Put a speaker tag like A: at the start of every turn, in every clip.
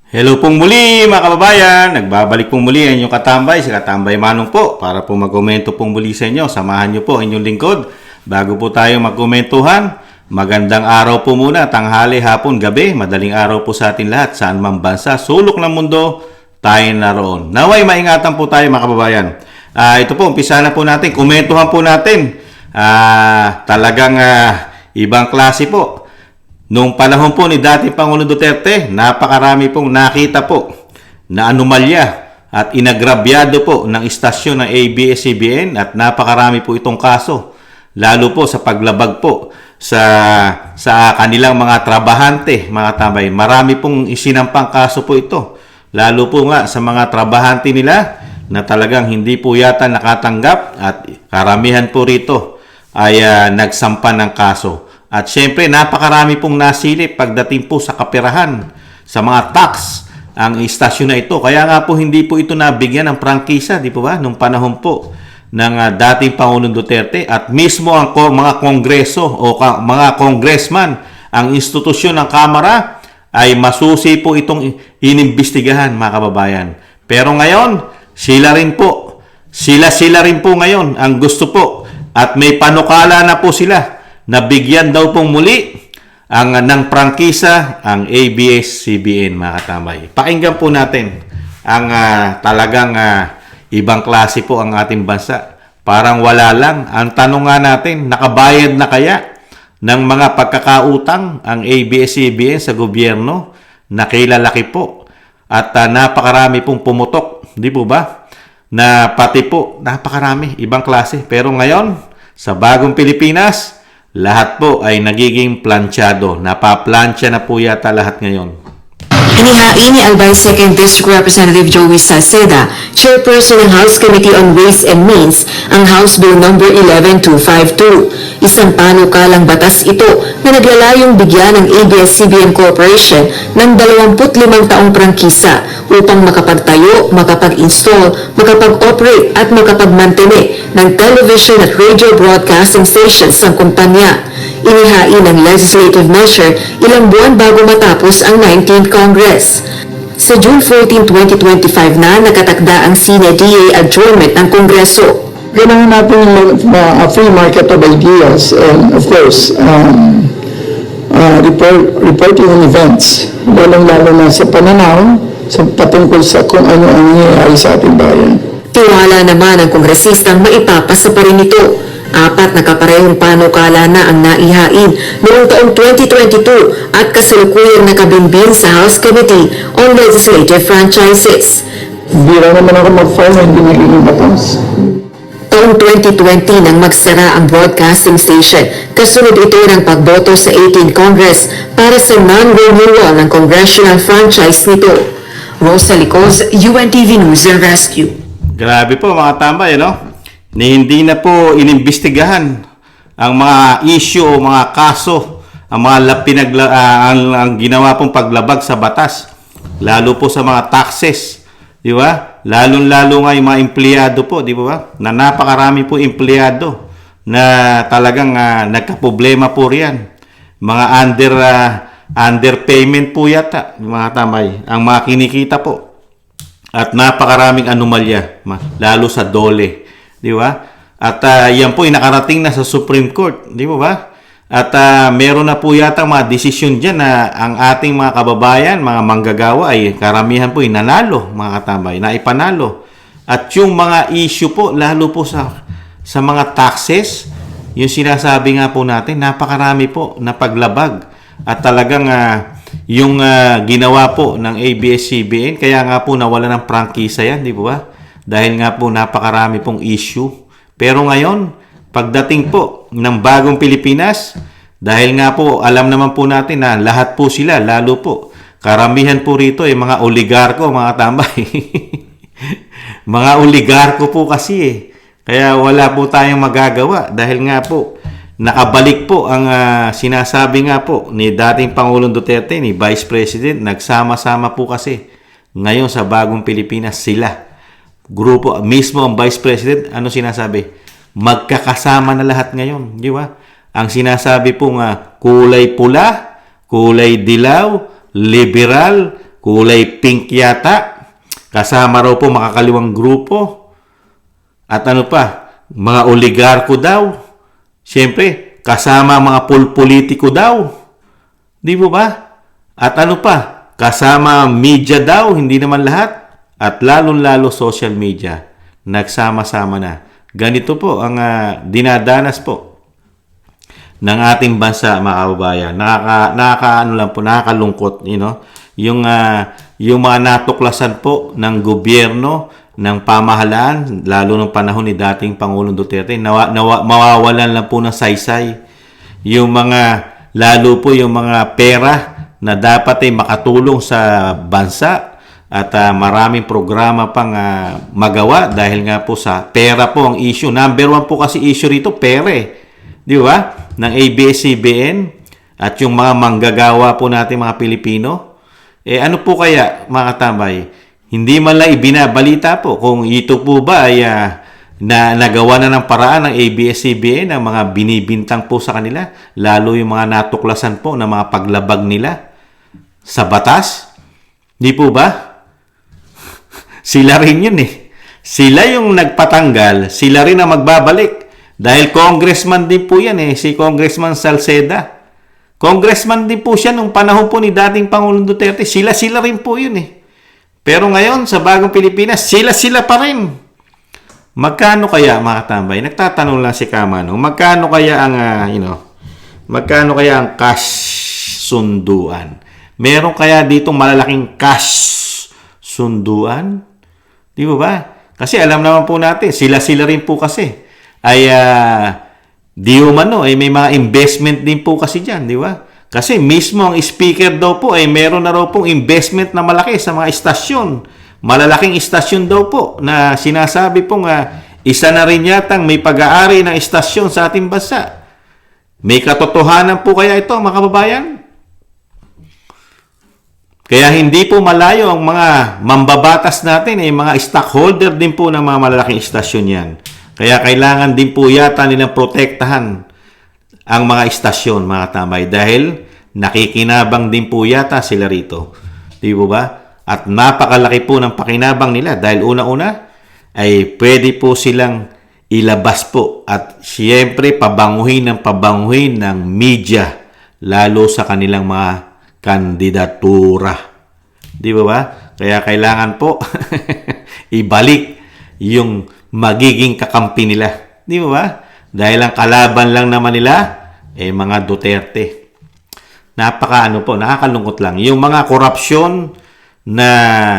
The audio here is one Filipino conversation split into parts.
A: Hello pong muli mga kababayan, nagbabalik pong muli ang inyong katambay, si Katambay Manong po para po magkomento pong muli sa inyo. Samahan nyo po ang inyong lingkod. Bago po tayo magkomentuhan, magandang araw po muna, tanghali, hapon, gabi, madaling araw po sa atin lahat, saan man bansa, sulok ng mundo, tayo naroon. Naway maingatan po tayo mga kababayan. Ito po, umpisa na po natin, komentuhan po natin. Talagang ibang klase po. Noong panahon po ni dating Pangulong Duterte, napakarami pong nakita po na anomalya at inagrabyado po ng istasyon ng ABS-CBN at napakarami po itong kaso. Lalo po sa paglabag po sa kanilang mga trabahante, mga tambay. Marami pong isinampang kaso po ito. Lalo po nga sa mga trabahante nila na talagang hindi po yata nakatanggap at karamihan po rito ay nagsampa ng kaso. At syempre, napakarami pong nasilip pagdating po sa kaperahan, sa mga tax, ang istasyon na ito. Kaya nga po hindi po ito nabigyan ng prangkisa, di po ba? Nung panahon po ng dating Pangulong Duterte at mismo ang mga kongreso o mga congressman, ang institusyon ng Kamara ay masusi po itong inimbestigahan, mga kababayan. Pero ngayon, sila rin po ngayon ang gusto po at may panukala na po sila. Nabigyan daw pong muli ng prangkisa ang ABS-CBN, mga katambay. Pakinggan po natin ang talagang ibang klase po ang ating bansa. Parang wala lang. Ang tanong nga natin, nakabayad na kaya ng mga pagkakautang ang ABS-CBN sa gobyerno? Nakilalaki po. At napakarami pong pumutok. Di po ba? Na pati po, napakarami, ibang klase. Pero ngayon, sa bagong Pilipinas, lahat po ay nagiging planchado. Napaplansya na po yata lahat ngayon.
B: Inihain ni Albay 2nd District Representative Joey Salceda, Chairperson ng House Committee on Ways and Means, ang House Bill No. 11252. Isang panukalang batas ito na naglalayong bigyan ng ABS-CBN Corporation ng 25 taong prangkisa upang makapagtayo, makapag-install, makapag-operate at makapag-mantene ng television at radio broadcasting stations ng kumpanya. Inihain ang legislative measure ilang buwan bago matapos ang 19th Congress. Sa June 14, 2025 na nakatakda ang sine-DA adjournment ng Kongreso.
C: Kailangan natin a free market of ideas and of course reporting on events, lalong-lalo na sa pananaw sa patungkol sa kung ano ang nangyayari sa ating bayan.
B: Tiwala naman ang kongresistang maipapasa pa rin ito. 4 na kaparehong panukala na ang naihain noong taong 2022 at kasalukuyang nakabinbin sa House Committee on Legislative Franchises.
C: Hindi lang naman ako mag-file na hindi nagiging batas.
B: Taong 2020 nang magsara ang broadcasting station, kasunod ito ng pagboto sa 18th Congress para sa non-renewal ng congressional franchise nito. Rosa Licos, UNTV News and Rescue.
A: Grabe po mga tambay, no? Hindi na po inimbestigahan ang mga issue o mga kaso, ang mga ang ginawa pong paglabag sa batas, lalo po sa mga taxes, di ba? Lalo nga yung mga empleyado po, di ba? Na napakarami po empleyado na talagang nagkaproblema po riyan. Mga underpayment po yata, mga tambay, ang mga kinikita po. At napakaraming anomalya, lalo sa DOLE. Di ba? At yan po ay nakarating na sa Supreme Court, di ba? At meron na po yata mga desisyon dyan na ang ating mga kababayan, mga manggagawa ay karamihan po ay nanalo, mga katambay, na ipanalo. At yung mga issue po, lalo po sa mga taxes, yung sinasabi nga po natin, napakarami po na paglabag. At talagang yung ginawa po ng ABS-CBN, kaya nga po nawala ng prangkisa yan, di ba? Dahil nga po napakarami pong issue. Pero ngayon, pagdating po ng bagong Pilipinas, dahil nga po alam naman po natin na lahat po sila, lalo po, karamihan po rito ay mga oligarko, mga tambay. Mga oligarko po kasi eh. Kaya wala po tayong magagawa dahil nga po nakabalik po ang sinasabi nga po ni dating Pangulong Duterte, ni Vice President, nagsama-sama po kasi ngayon sa bagong Pilipinas sila. Grupo, mismo ang Vice President, ano sinasabi? Magkakasama na lahat ngayon, di ba? Ang sinasabi po nga, kulay pula, kulay dilaw, liberal, kulay pink yata. Kasama raw po makakaliwang grupo. At ano pa, mga oligarko daw. Siyempre, kasama mga politiko daw. Di mo ba? At ano pa, kasama media daw, hindi naman lahat. At lalong-lalo social media. Nagsama-sama na. Ganito po ang dinadanas po ng ating bansa, mga kababayan. Nakakalungkot, yung mga natuklasan po ng gobyerno, ng pamahalaan, lalo ng panahon ni dating Pangulong Duterte, mawawalan lang po ng saysay. Lalo po yung mga pera na dapat ay makatulong sa bansa at maraming programa pang magawa dahil nga po sa pera po ang issue. Number 1 po kasi issue rito, pera Di ba? Ng ABS-CBN at yung mga manggagawa po natin mga Pilipino. Ano po kaya, mga katambay? Hindi man lang ibinabalita po kung ito po ba ay nagawa na ng paraan ng ABS-CBN ang mga binibintang po sa kanila, lalo yung mga natuklasan po na mga paglabag nila sa batas. Di po ba? Sila rin yun Sila yung nagpatanggal, sila rin ang magbabalik. Dahil congressman din po yan si Congressman Salceda. Congressman din po siya nung panahon po ni dating Pangulong Duterte. Sila rin po yun Pero ngayon, sa bagong Pilipinas, sila pa rin. Magkano kaya, mga tambay? Nagtatanong lang si Kamano, magkano kaya ang cash sunduan? Meron kaya dito malalaking cash sunduan? Di ba? Kasi alam naman po natin, sila rin po kasi. Ay may mga investment din po kasi dyan, di ba? Kasi mismo ang speaker daw po ay meron na raw pong investment na malaki sa mga istasyon. Malalaking istasyon daw po na sinasabi pong isa na rin yatang may pag-aari ng istasyon sa ating bansa. May katotohanan po kaya ito, mga kababayan? Kaya hindi po malayo ang mga mambabatas natin mga stockholder din po ng mga malalaking istasyon yan. Kaya kailangan din po yata nilang protektahan ang mga istasyon, mga tambay, dahil nakikinabang din po yata sila rito. Di ba? At napakalaki po ng pakinabang nila dahil una-una ay pwede po silang ilabas po at siyempre pabanguhin ng media lalo sa kanilang mga kandidatura. Di ba? Kaya kailangan po ibalik yung magiging kakampi nila. Di ba? Dahil ang kalaban lang naman nila mga Duterte. Nakakalungkot lang. Yung mga korupsyon na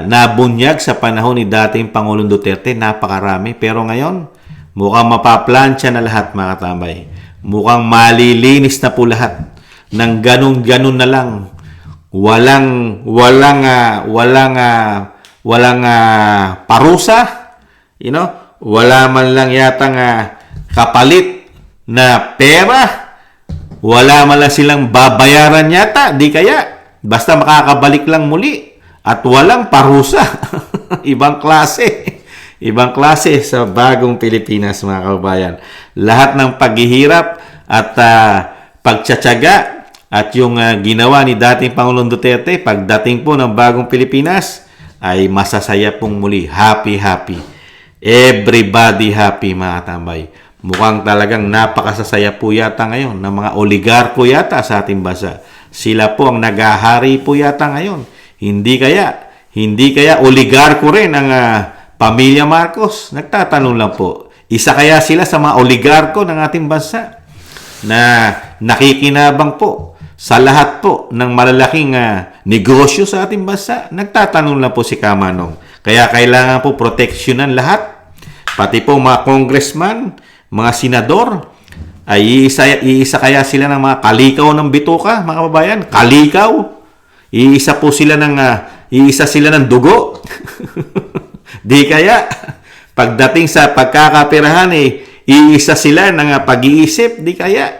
A: nabunyag sa panahon ni dating Pangulong Duterte, napakarami. Pero ngayon, mukhang mapaplansya na lahat, mga tambay. Mukhang malilinis na po lahat. Nang ganun-ganun na lang. Walang parusa. Wala man lang yatang kapalit na pera. Wala man lang silang babayaran yata. Di kaya. Basta makakabalik lang muli. At walang parusa. Ibang klase. Ibang klase sa bagong Pilipinas, mga kababayan. Lahat ng paghihirap at pagtsatsaga at yung ginawa ni dating Pangulong Duterte, pagdating po ng bagong Pilipinas, ay masasaya pong muli. Happy, happy. Everybody happy, mga tambay. Mukhang talagang napakasasaya po yata ngayon ng mga oligarko yata sa ating bansa. Sila po ang naghahari po yata ngayon. Hindi kaya oligarko rin ang pamilya Marcos? Nagtatanong lang po. Isa kaya sila sa mga oligarko ng ating bansa na nakikinabang po sa lahat po ng malalaking negosyo sa ating bansa? Nagtatanong lang po si Kamanong. Kaya kailangan po proteksyonan lahat. Pati po mga congressman, mga senador, ay iisa kaya sila ng mga kalikaw ng bituka, mga kababayan? Kalikaw? Iisa sila ng dugo? Di kaya? Pagdating sa pagkakapirahan, iisa sila ng pag-iisip? Di kaya?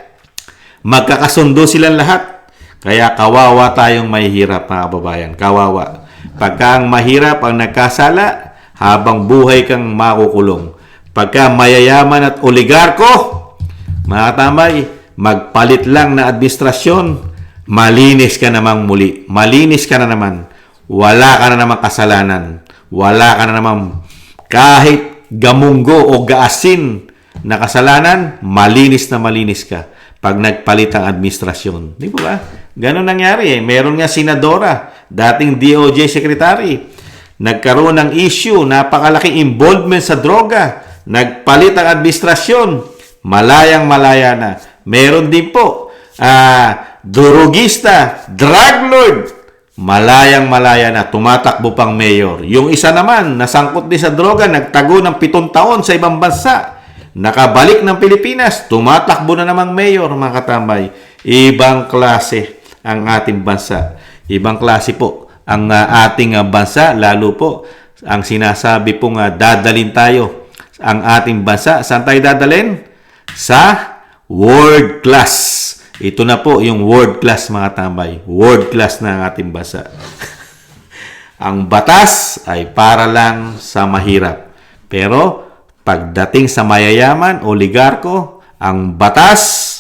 A: Magkakasundo silang lahat. Kaya kawawa tayong mahihirap, mga kababayan. Kawawa. Pagka ang mahirap ang nagkasala, habang buhay kang makukulong. Pagka mayayaman at oligarko, mga tambay, magpalit lang na administrasyon, malinis ka namang muli. Malinis ka na naman. wala ka na namang kasalanan. Wala ka na namang kahit gamunggo o gaasin na kasalanan, malinis na malinis ka pag nagpalit ang administrasyon. Di ba? Ganon nangyari eh. Meron nga senadora, dating DOJ secretary, nagkaroon ng issue, napakalaking involvement sa droga, nagpalit ang administrasyon, malayang-malaya na. Meron din po, drugista, drug lord, malayang-malaya na, tumatakbo pang mayor. Yung isa naman, nasangkot din sa droga, nagtago ng 7 taon sa ibang bansa. Nakabalik ng Pilipinas, tumatakbo na namang mayor, mga katambay. Ibang klase ang ating bansa. Ibang klase po ang ating bansa, lalo po ang sinasabi pong dadalin tayo ang ating bansa. Saan tayo dadalin? Sa world class. Ito na po yung world class, mga tambay. World class na ang ating bansa. Ang batas ay para lang sa mahirap. Pero pagdating sa mayayaman, oligarko, ang batas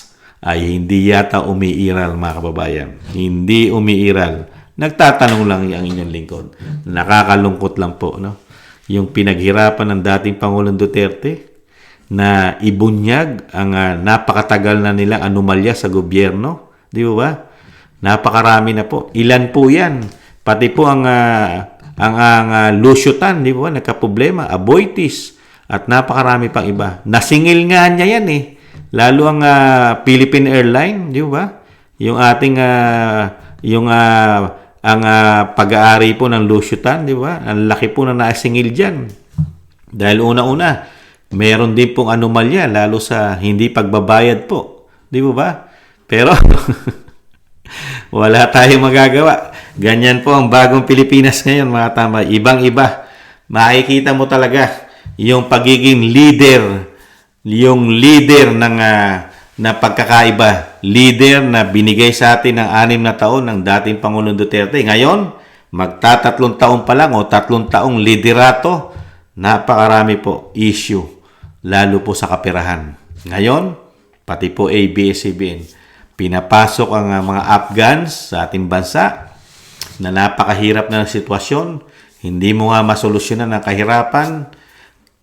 A: ay hindi yata umiiral, mga kababayan. Hindi umiiral. Nagtatanong lang ang inyong lingkod. Nakakalungkot lang po, no? Yung pinaghirapan ng dating Pangulong Duterte na ibunyag ang napakatagal na nilang anomalya sa gobyerno. Di ba? Napakarami na po. Ilan po yan? Pati po ang lusyutan, di ba? Nagkaproblema, aboitis, at napakarami pang iba. Nasingil nga niya yan eh. Lalo ang Philippine Airline, di ba? Yung ating ang pag-aari po ng lusyutan, di ba? Ang laki po na nasingil dyan. Dahil una-una, meron din pong anomalya, lalo sa hindi pagbabayad po. Di ba? Pero, wala tayong magagawa. Ganyan po ang bagong Pilipinas ngayon, mga tambay. Ibang-iba. Makikita mo talaga yung pagiging leader, yung leader ng na pagkakaiba. Leader na binigay sa atin ng 6 na taon ng dating Pangulong Duterte. Ngayon, magta-3 taon pa lang o 3 taong liderato, napakarami po issue, lalo po sa kaperahan. Ngayon, pati po ABS-CBN, pinapasok ang mga Afghans sa ating bansa na napakahirap na sitwasyon. Hindi mo nga masolusyonan ang kahirapan,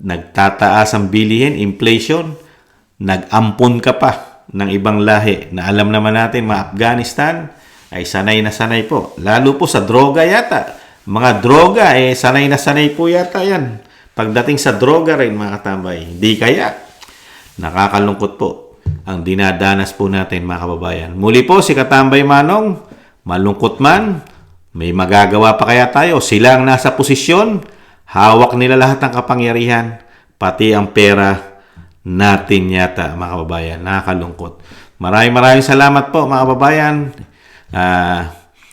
A: nagtataas ang bilihin, inflation, nag-ampon ka pa ng ibang lahi na alam naman natin mga Afghanistan ay sanay na sanay po. Lalo po sa droga yata. Mga droga sanay na sanay po yata yan. Pagdating sa droga rin, mga katambay, hindi kaya. Nakakalungkot po ang dinadanas po natin, mga kababayan. Muli po si Katambay Manong, malungkot man, may magagawa pa kaya tayo? Sila ang nasa posisyon, hawak nila lahat ng kapangyarihan, pati ang pera natin yata, mga kababayan. Nakakalungkot. Maraming salamat po, mga kababayan.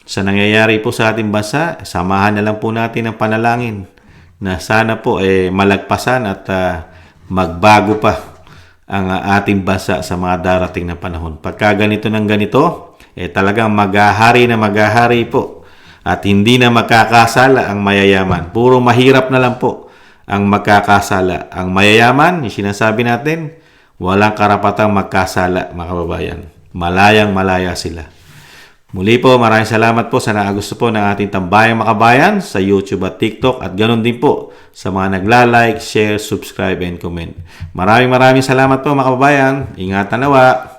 A: Sa nangyayari po sa ating bansa, samahan na lang po natin ang panalangin na sana po malagpasan at magbago pa ang ating bansa sa mga darating na panahon. Pagka ganito ng ganito, talagang maghahari na maghahari po at hindi na magkakasala ang mayayaman. Puro mahirap na lang po ang magkakasala. Ang mayayaman, yung sinasabi natin, walang karapatang magkasala, mga kababayan. Malayang-malaya sila. Muli po, maraming salamat po sa nakagusto po ng ating Tambayang Makabayan sa YouTube at TikTok at ganoon din po sa mga nagla-like, share, subscribe, and comment. Maraming salamat po, mga kababayan. Ingatan nawa.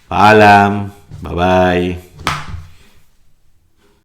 A: Paalam. Bye-bye.